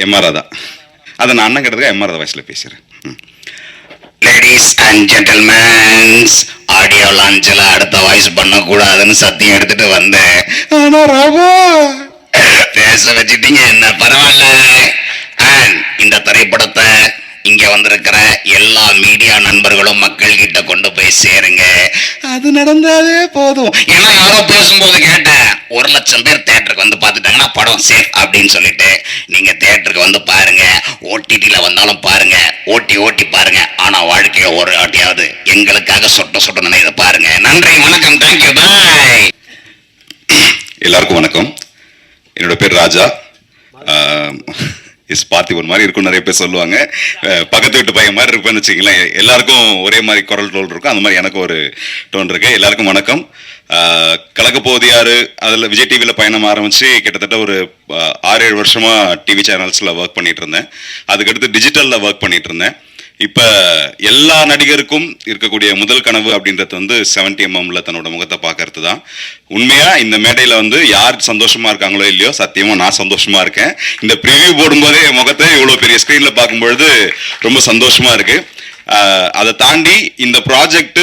M R Radha. அதை நான் அண்ணன் கிட்டதுக்கு எம் ஆர் ராதா வாய்ஸ்ல பேசுறேன். லேடிஸ் அண்ட் ஜென்டில்மேன்ஸ், ஆடியோ லான்ச்ல அடுத்த வாய்ஸ் பண்ணக்கூடாதுன்னு சத்தியம் எடுத்துட்டு வந்தேன். ஆனா ராபா பேச வச்சிட்டீங்க, என்ன பரவாயில்ல. அண்ட் இந்த திரைப்படத்தை இங்க வந்திருக்கிற எல்லா மீடியா நண்பர்களும் மக்கள் கிட்ட கொண்டு போய் சேருங்க. அது நடந்தாலே போதும். ஏன்னா யாரோ பேசும்போது கேட்டேன், 1,00,000 பேர் தியேட்டருக்கு வந்து பார்த்துட்டாங்கன்னா படம் சேஃப் அப்படின்னு சொல்லிட்டு. நீங்க தியேட்டருக்கு வந்து பாருங்க, ஓடிடில வந்தாலும் பாருங்க, ஓட்டி பாருங்க. ஆனா வாழ்க்கையில ஒரு ஆட்டியாவது எங்களுக்காக சொட்ட நினைவு பாருங்க. நன்றி, வணக்கம், தேங்க்யூ, பாய். எல்லாருக்கும் வணக்கம். என்னோட பேர் ராஜா. பார்த்திபன் மாதிரி இருக்கும், நிறைய பேர் சொல்லுவாங்க. பக்கத்து வீட்டு பையன் மாதிரி இருப்பேன்னு வச்சுக்கலாம். எல்லாருக்கும் ஒரே மாதிரி குரல் டோல் இருக்கும், அந்த மாதிரி எனக்கு ஒரு டோன் இருக்கு. எல்லாருக்கும் வணக்கம். கலக்கப்போது யாரு, அதில் விஜய் டிவியில் பயணம் ஆரம்பிச்சு கிட்டத்தட்ட ஒரு 6-7 வருஷமா டிவி சேனல்ஸில் ஒர்க் பண்ணிட்டு இருந்தேன். அதுக்கடுத்து டிஜிட்டலில் ஒர்க் பண்ணிட்டு இருந்தேன். இப்போ எல்லா நடிகருக்கும் இருக்கக்கூடிய முதல் கனவு அப்படின்றது வந்து 70mm தன்னோட முகத்தை பார்க்கறது தான். உண்மையா இந்த மேடையில் வந்து யார் சந்தோஷமா இருக்காங்களோ இல்லையோ, சத்தியமா நான் சந்தோஷமா இருக்கேன். இந்த ப்ரிவியூ போடும்போதே என் முகத்தை இவ்வளோ பெரிய ஸ்க்ரீனில் பார்க்கும்பொழுது ரொம்ப சந்தோஷமா இருக்கு. அதை தாண்டி இந்த ப்ராஜெக்ட்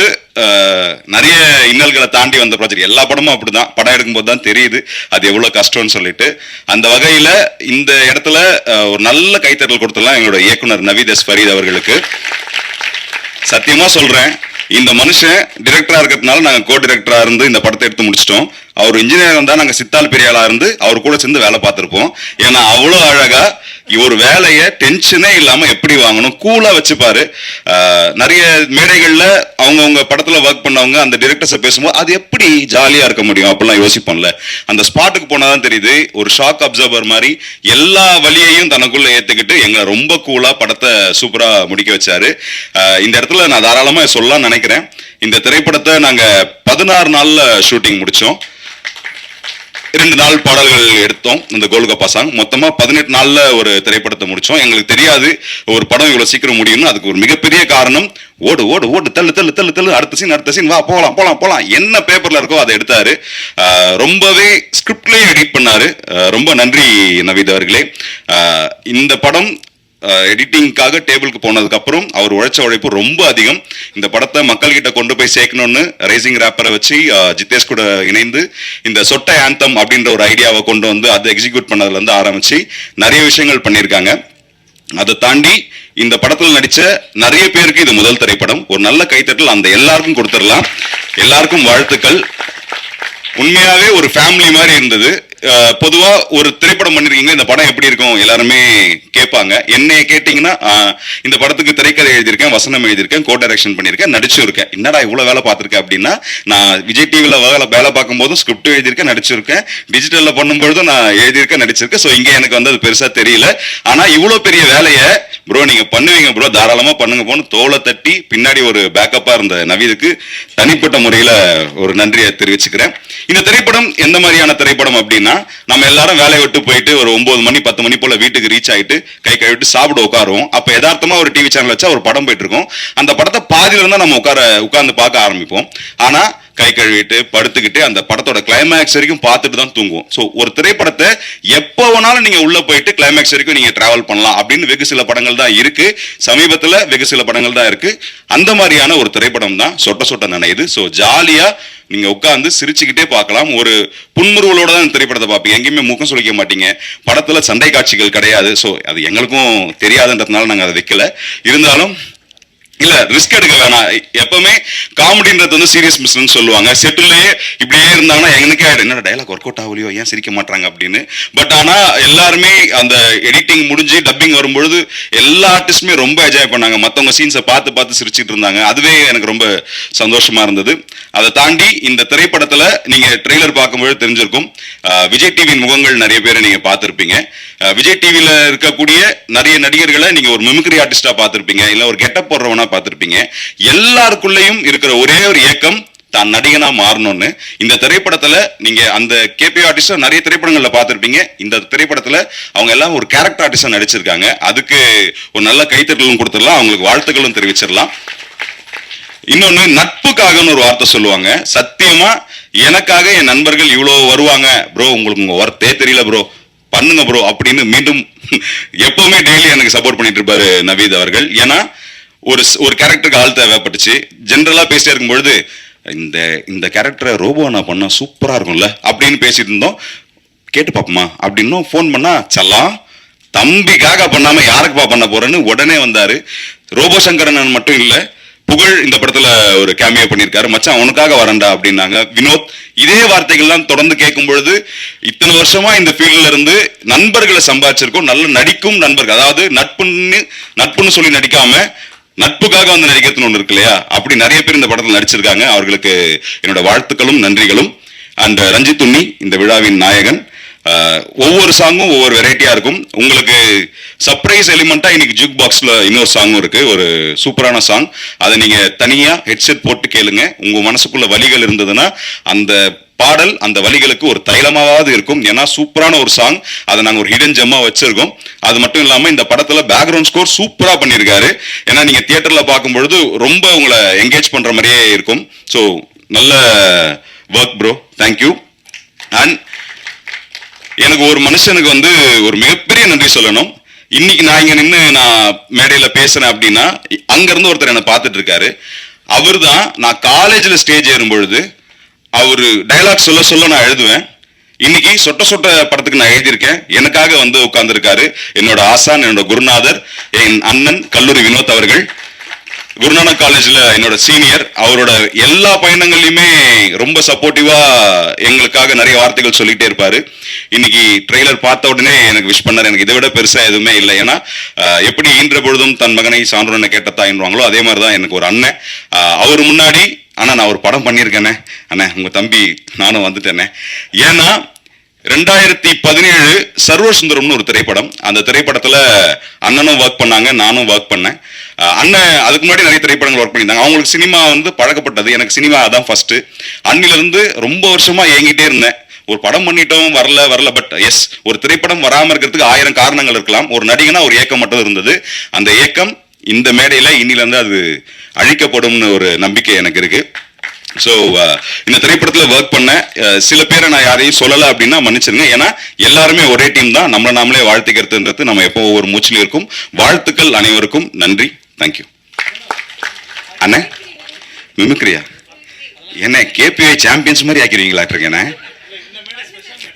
நிறைய இன்னல்களை தாண்டி வந்த ப்ராஜெக்ட். எல்லா படமும் அப்படிதான், படம் எடுக்கும்போது தான் தெரியுது அது எவ்வளோ கஷ்டம்னு சொல்லிட்டு. அந்த வகையில் இந்த இடத்துல ஒரு நல்ல கைத்தட்டல் கொடுத்துடலாம் எங்களோட இயக்குனர் நவீத் எஸ் ஃபரீத் அவர்களுக்கு. சத்தியமா சொல்றேன், இந்த மனுஷன் டிரெக்டரா இருக்கிறதுனால நாங்கள் கோ டிரெக்டரா இருந்து இந்த படத்தை எடுத்து முடிச்சிட்டோம். அவர் இன்ஜினியர் இருந்தால் நாங்கள் சித்தால் பெரியாளா இருந்து அவர் கூட சேர்ந்து வேலை பார்த்துருப்போம். ஏன்னா அவ்வளோ அழகா ஒரு வேலையை டென்ஷனே இல்லாமல் எப்படி வாங்கணும் கூலா வச்சுப்பாரு. நிறைய மேடைகளில் அவங்கவுங்க படத்தில் ஒர்க் பண்ணவங்க அந்த டிரெக்டர்ஸை பேசும்போது அது எப்படி ஜாலியாக இருக்க முடியும் அப்படிலாம் யோசிப்போம்ல. அந்த ஸ்பாட்டுக்கு போனாதான் தெரியுது, ஒரு ஷாக் அப்சர்வர் மாதிரி எல்லா வழியையும் தனக்குள்ள ஏற்றுக்கிட்டு எங்களை ரொம்ப கூலா படத்தை சூப்பராக முடிக்க வச்சாரு. இந்த இடத்துல நான் தாராளமாக சொல்லலாம்னு நினைக்கிறேன். இந்த திரைப்படத்தை நாங்கள் 16 நாள்ல ஷூட்டிங் முடித்தோம். 2 நாள் பாடல்கள் எடுத்தோம். இந்த கோல்கப்பா சாங் மொத்தமா 18 நாள்ல ஒரு திரைப்படத்தை முடிச்சோம். எங்களுக்கு தெரியாது ஒரு படம் இவ்வளவு சீக்கிரம் முடியும்னு. அதுக்கு ஒரு மிகப்பெரிய காரணம், ஓடு ஓடு ஓடு தள்ளு தள்ளு தள்ளு தள்ளு, அடுத்த சீன் வா, போலாம் என்ன பேப்பர்ல இருக்கோ அதை எடுத்தாரு. ரொம்பவே ஸ்கிரிப்ட்லயே எடிட் பண்ணாரு. ரொம்ப நன்றி நவீத் அவர்களே. இந்த படம் எடிட்டிங்காக டேபிளுக்கு போனதுக்கு அப்புறம் அவர் உழைச்ச உழைப்பு ரொம்ப அதிகம். இந்த படத்தை மக்கள் கிட்ட கொண்டு போய் சேர்க்கணும்னு ரைசிங் ரேப்பரை வச்சு ஜித்தேஷ் கூட இணைந்து இந்த சொட்ட ஆந்தம் அப்படின்ற ஒரு ஐடியாவை கொண்டு வந்து அதை எக்ஸிக்யூட் பண்ணதுல இருந்து ஆரம்பிச்சு நிறைய விஷயங்கள் பண்ணியிருக்காங்க. அதை தாண்டி இந்த படத்தில் நடிச்ச நிறைய பேருக்கு இது முதல் திரைப்படம். ஒரு நல்ல கைத்தட்டல் அந்த எல்லாருக்கும் கொடுத்துடலாம். எல்லாருக்கும் வாழ்த்துக்கள். உண்மையாவே ஒரு ஃபேமிலி மாதிரி இருந்தது. பொதுவா ஒரு திரைப்படம் பண்ணிருக்கீங்க, இந்த படம் எப்படி இருக்கும் எல்லாருமே கேட்பாங்க. என்னைய கேட்டீங்கன்னா இந்த படத்துக்கு திரைக்கதை எழுதியிருக்கேன், வசனம் எழுதியிருக்கேன், கோ டைரக்ஷன் பண்ணியிருக்கேன், நடிச்சிருக்கேன். என்னடா இவ்வளவு வேலை பார்த்திருக்கேன் அப்படின்னா, நான் விஜய் டிவில வேலை பார்க்கும் போதும் ஸ்கிரிப்ட் எழுதியிருக்கேன், நடிச்சிருக்கேன். டிஜிட்டல்ல பண்ணும்பொழுதும் நான் எழுதியிருக்கேன், நடிச்சிருக்கேன். ஸோ இங்க எனக்கு வந்து அது பெருசா தெரியல. ஆனா இவ்வளவு பெரிய வேலையை ப்ரோ நீங்க பண்ணுவீங்க ப்ரோ, தாராளமா பண்ணுங்க போன்னு தோலை தட்டி பின்னாடி ஒரு பேக்கப்பா இருந்த நவீதுக்கு தனிப்பட்ட முறையில ஒரு நன்றியை தெரிவிச்சுக்கிறேன். இந்த திரைப்படம் எந்த மாதிரியான திரைப்படம் அப்படின்னா, நம்ம எல்லாரும் வேலையை விட்டு போயிட்டு ஒரு 9 மணி 10 மணி போல வீட்டுக்கு ரீச் ஆயிட்டு கை கழுவிட்டு சாப்பிட உட்காருவோம். அப்ப யதார்த்தமா ஒரு டிவி சேனல் வச்சா ஒரு படம் போயிட்டு இருக்கும். அந்த படத்தை பாதியில இருந்தா நம்ம உட்கார்ந்து பார்க்க ஆரம்பிப்போம். ஆனா கை கழுவிட்டு படுத்துக்கிட்டு அந்த படத்தோட கிளைமேக்ஸ் வரைக்கும் பார்த்துட்டு தான் தூங்குவோம். ஸோ ஒரு திரைப்படத்தை எப்போ வேணாலும் நீங்க உள்ள போயிட்டு கிளைமேக்ஸ் வரைக்கும் நீங்க டிராவல் பண்ணலாம் அப்படின்னு வெகு சில படங்கள் தான் இருக்கு. சமீபத்தில் வெகு சில படங்கள் தான் இருக்கு. அந்த மாதிரியான ஒரு திரைப்படம் தான் சொட்ட நனையுது. ஸோ ஜாலியா நீங்க உட்கார்ந்து சிரிச்சுக்கிட்டே பார்க்கலாம். ஒரு புன்முறுவலோட தான் திரைப்படத்தை பார்ப்பீங்க. எங்கேயுமே முகம் சுளிக்க மாட்டீங்க. படத்துல சண்டை காட்சிகள் கிடையாது. ஸோ அது எங்களுக்கும் தெரியாதுன்றதுனால நாங்கள் அதை வைக்கல. இருந்தாலும் இல்ல ரிஸ்க் எடுக்க வேணாம். எப்பவுமே காமெடின்றது வந்து சீரியஸ் மிஸ்ன்னு சொல்லுவாங்க. செட்டிலேயே இப்படியே இருந்தாங்கன்னா எனக்கே ஆயிடும், என்ன டைலாக் ஒர்க் அவுட் ஆகலையோ, ஏன் சிரிக்க மாட்டாங்க அப்படின்னு. பட் ஆனா எல்லாருமே அந்த எடிட்டிங் முடிஞ்சு டப்பிங் வரும்பொழுது எல்லா ஆர்டிஸ்டுமே ரொம்ப என்ஜாய் பண்ணாங்க. மற்றவங்க சீன்ஸை பார்த்து சிரிச்சிட்டு இருந்தாங்க. அதுவே எனக்கு ரொம்ப சந்தோஷமா இருந்தது. அதை தாண்டி இந்த திரைப்படத்துல நீங்க ட்ரெய்லர் பார்க்கும்போது தெரிஞ்சிருக்கும், விஜய் டிவியின் முகங்கள் நிறைய பேரை நீங்க பார்த்திருப்பீங்க. விஜய் டிவியில இருக்கக்கூடிய நிறைய நடிகர்களை நீங்க ஒரு மிமிக்ரி ஆர்டிஸ்டா பார்த்திருப்பீங்க, இல்ல ஒரு கெட்டப் போடுறவனா பார்த்திருப்பீங்க. எல்லாருக்குள்ளேயும் இருக்கிற ஒரே ஒரு ஏக்கம் தான் நடிகனா மாறணும்னு. இந்த திரைப்படத்துல நீங்க அந்த கேபி ஆர்டிஸ்டா நிறைய திரைப்படங்கள்ல பார்த்திருப்பீங்க. இந்த திரைப்படத்துல அவங்க எல்லாம் ஒரு கேரக்டர் ஆர்டிஸ்டா நடிச்சிருக்காங்க. அதுக்கு ஒரு நல்ல கைத்தட்டலும் கொடுத்துடலாம், அவங்களுக்கு வாழ்த்துக்களும் தெரிவிச்சிடலாம். இன்னொன்னு, நட்புக்காகன்னு ஒரு வார்த்தை சொல்லுவாங்க. சத்தியமா எனக்காக என் நண்பர்கள் இவ்வளவு வருவாங்க ப்ரோ, உங்களுக்கு உங்க ஒர்த்தே தெரியல ப்ரோ, பண்ணுங்க ப்ரோ அப்படின்னு மீண்டும் எப்பவுமே டெய்லி எனக்கு சப்போர்ட் பண்ணிட்டு இருப்பாரு நவீத் அவர்கள். ஏன்னா ஒரு ஒரு கேரக்டருக்கு ஆள் தேவைப்பட்டுச்சு. ஜென்ரலா பேசிட்டே இருக்கும்பொழுது இந்த இந்த கேரக்டரை ரோபோ நான் பண்ணா சூப்பரா இருக்கும்ல அப்படின்னு பேசிட்டு இருந்தோம். கேட்டு பாப்போமா அப்படின்னும் ஃபோன் பண்ணா செல்லாம் தம்பிக்காக பண்ணாம யாருக்குப்பா பண்ண போறேன்னு உடனே வந்தாரு. ரோபோ சங்கரன் மட்டும் இல்ல, புகழ் இந்த படத்துல ஒரு கேமியோ பண்ணியிருக்காரு. மச்சான் அவனுக்காக வரண்டா அப்படின்னாங்க. வினோத் இதே வார்த்தைகள்லாம் தொடர்ந்து கேட்கும் பொழுது இத்தனை வருஷமா இந்த ஃபீல்ட்ல இருந்து நண்பர்களை சம்பாதிச்சிருக்கோம். நல்ல நடிக்கும் நண்பர்கள், அதாவது நட்புன்னு சொல்லி நடிக்காம நட்புக்காக வந்து நடிக்கிறதுன்னு ஒன்று இருக்கு இல்லையா, அப்படி நிறைய பேர் இந்த படத்தில் நடிச்சிருக்காங்க. அவர்களுக்கு என்னோட வாழ்த்துக்களும் நன்றிகளும். அண்ட் ரஞ்சித் உன்னி இந்த விழாவின் நாயகன். ஒவ்வொரு சாங்கும் ஒவ்வொரு வெரைட்டியா இருக்கும். உங்களுக்கு சர்ப்ரைஸ் எலிமெண்டா இன்னைக்கு ஜூக் பாக்ஸ்ல இன்னொரு சாங்கும் இருக்கு, ஒரு சூப்பரான சாங். அதை நீங்க தனியா ஹெட்செட் போட்டு கேளுங்க. உங்க மனசுக்குள்ள வலிகள் இருந்ததுன்னா அந்த பாடல் அந்த வலிகளுக்கு ஒரு தைலமாவது இருக்கும். ஏன்னா சூப்பரான ஒரு சாங், அதை நாங்க ஒரு ஹிடன் ஜெம்மா வச்சிருக்கோம். அது மட்டும் இல்லாம இந்த படத்துல பேக்ரவுண்ட் ஸ்கோர் சூப்பரா பண்ணியிருக்காரு. ஏன்னா நீங்க தியேட்டர்ல பார்க்கும் பொழுது ரொம்ப உங்களை என்கேஜ் பண்ற மாதிரியே இருக்கும். ஸோ நல்ல ஒர்க் ப்ரோ, தேங்க்யூ. அண்ட் எனக்கு ஒரு மனுஷனுக்கு வந்து ஒரு மிகப்பெரிய நன்றி சொல்லணும். இன்னைக்கு நான் இங்க நின்று நான் மேடையில பேசுறேன் அப்படின்னா அங்க இருந்து ஒருத்தர் என்னை பார்த்துட்டு இருக்காரு. அவர் தான் நான் காலேஜ்ல ஸ்டேஜ் ஏறும் பொழுது அவரு டைலாக் சொல்ல சொல்ல நான் எழுதுவேன். இன்னைக்கு சொட்ட சொட்ட படத்துக்கு நான் எழுதியிருக்கேன். எனக்காக வந்து உட்கார்ந்துருக்காரு என்னோட ஆசான், என்னோட குருநாதர், என் அண்ணன் கல்லூரி வினோத் அவர்கள். குருநானக் காலேஜ்ல என்னோட சீனியர். அவரோட எல்லா பயணங்கள்லையுமே ரொம்ப சப்போர்ட்டிவா எங்களுக்காக நிறைய வார்த்தைகள் சொல்லிட்டே இருப்பாரு. இன்னைக்கு ட்ரெய்லர் பார்த்த உடனே எனக்கு விஷ் பண்ணார். எனக்கு இதை விட பெருசா எதுவுமே இல்லை. ஏன்னா எப்படி ஈன்ற பொழுதும் தன் மகனை சான்றோன்னு கேட்ட தாயின்வாங்களோ அதே மாதிரிதான் எனக்கு ஒரு அண்ணன். அவர் முன்னாடி ஆனா நான் ஒரு படம் பண்ணியிருக்கேனே அண்ணே, உங்க தம்பி நானும் வந்துட்டேனே. ஏன்னா 2017 சர்வர் சுந்தரம்னு ஒரு திரைப்படம். அந்த திரைப்படத்துல அண்ணனும் ஒர்க் பண்ணாங்க, நானும் ஒர்க் பண்ணேன். அண்ணன் அதுக்கு முன்னாடி நிறைய திரைப்படங்கள் ஒர்க் பண்ணியிருந்தாங்க. அவங்களுக்கு சினிமா வந்து பழக்கப்பட்டது, எனக்கு சினிமா அதான் ஃபர்ஸ்ட். அன்னிலிருந்து ரொம்ப வருஷமா ஏங்கிட்டே இருந்தேன். ஒரு படம் பண்ணிட்டோம், வரல. பட் எஸ், ஒரு திரைப்படம் வராம இருக்கிறதுக்கு 1000 காரணங்கள் இருக்கலாம். ஒரு நடிகனா ஒரு ஏக்கம் மட்டும் இருந்தது. அந்த ஏக்கம் இந்த மேடையில இன்னிலிருந்து அது அழிக்கப்படும்னு ஒரு நம்பிக்கை எனக்கு இருக்கு. ஸோ இந்த திரைப்படத்தில் ஒர்க் பண்ண சில பேரை நான் யாரையும் சொல்லலை அப்படின்னா மன்னிச்சிருங்க. ஏன்னா எல்லாருமே ஒரே டீம் தான். நம்மளை நாமளே வாழ்த்துக்கிறதுன்றது நம்ம எப்போ ஒவ்வொரு மூச்சிலும் இருக்கும். வாழ்த்துக்கள் அனைவருக்கும், நன்றி, தேங்க்யூ. அண்ணே மிமிக்ரியா என்ன கேபிஐ சாம்பியன்ஸ் மாதிரி ஆக்கிடுவீங்களாட்டிருக்கேண்ணே.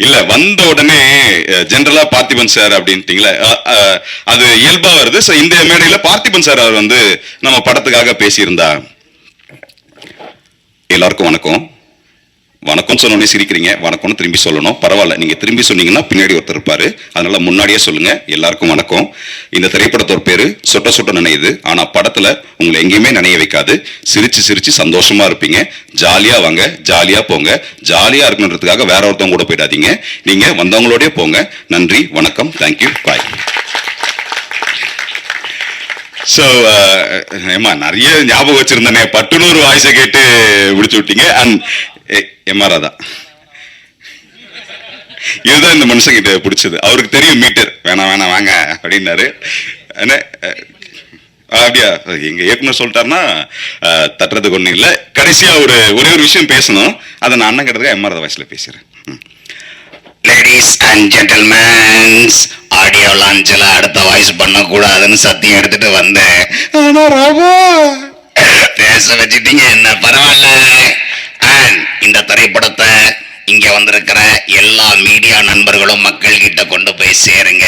இல்ல வந்த உடனே ஜெனரலா பார்த்திபன் சார் அப்படின்ட்டீங்களா, அது இயல்பா வருது. ஸோ இந்த மேடையில பார்த்திபன் சார் அவர் வந்து நம்ம படத்துக்காக பேசியிருந்தா. எல்லாருக்கும் வணக்கம். வணக்கம் சொன்னோடனே சிரிக்கிறீங்க. வணக்கம்னு திரும்பி சொல்லணும். பரவாயில்ல, நீங்க திரும்பி சொன்னீங்கன்னா பின்னாடி ஒருத்தர் இருப்பாரு, அதனால முன்னாடியே சொல்லுங்க. எல்லாருக்கும் வணக்கம். இந்த திரைப்படத்தோட பேரு சொட்ட சொட்ட நினையுது. ஆனா படத்துல உங்களை எங்கேயுமே நினைய வைக்காது. சிரிச்சு சிரிச்சு சந்தோஷமா இருப்பீங்க. ஜாலியா வாங்க, ஜாலியா போங்க. ஜாலியா இருக்கணுன்றதுக்காக வேற ஒருத்தவங்க கூட போயிடாதீங்க. நீங்க வந்தவங்களோடய போங்க. நன்றி, வணக்கம், தேங்க்யூ, பாய். ஸோ ஏமா நிறைய ஞாபகம் வச்சிருந்தேனே, பட்டுனூர் வாய்ஸை கேட்டு முடிச்சு விட்டீங்க. அண்ட் எம்ஆர் ராதா, இதுதான் இந்த மனுஷங்கிட்ட பிடிச்சது. அவருக்கு தெரியும் மீட்டர், வேணாம் வாங்க அப்படின்னாரு. அப்படியா, எங்க இயக்குனர் சொல்லிட்டாருன்னா தட்டுறதுக்கு ஒன்றும் இல்லை. கடைசியா ஒரே ஒரு விஷயம் பேசணும். அதை நான் அண்ணன் கிட்டதுக்கு எம்ஆர் ராதா வாய்ஸ்ல பேசுறேன். லேடிஸ் அண்ட் ஜென்டில்மேன்ஸ், ஆடியோ லான்ச்ல அடுத்த வாய்ஸ் பண்ணக்கூடாதுன்னு சத்தியம் எடுத்துட்டு வந்தேன். ஆனா ராபா பேச வச்சுட்டீங்க, என்ன பரவாயில்ல. அண்ட் இந்த திரைப்படத்தை இங்க வந்திருக்கிற எல்லா மீடியா நண்பர்களும் மக்கள் கிட்ட கொண்டு போய் சேருங்க.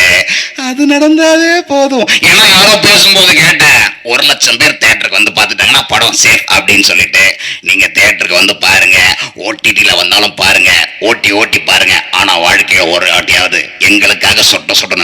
அது நடந்தாலே போதும். ஏன்னா யாரோ பேசும்போது கேட்டேன், 1,00,000 பேர் தியேட்டருக்கு வந்து பார்த்துட்டாங்கன்னா படம் சேஃப் அப்படின்னு சொல்லிட்டு நீங்க தியேட்டருக்கு வந்து பாருங்க. ஓடிடில வந்தாலும் பாருங்க, ஓட்டி பாருங்க. ஆனா வாழ்க்கைய ஒரு வாட்டியாவது எங்களுக்காக சொட்ட சொட்ட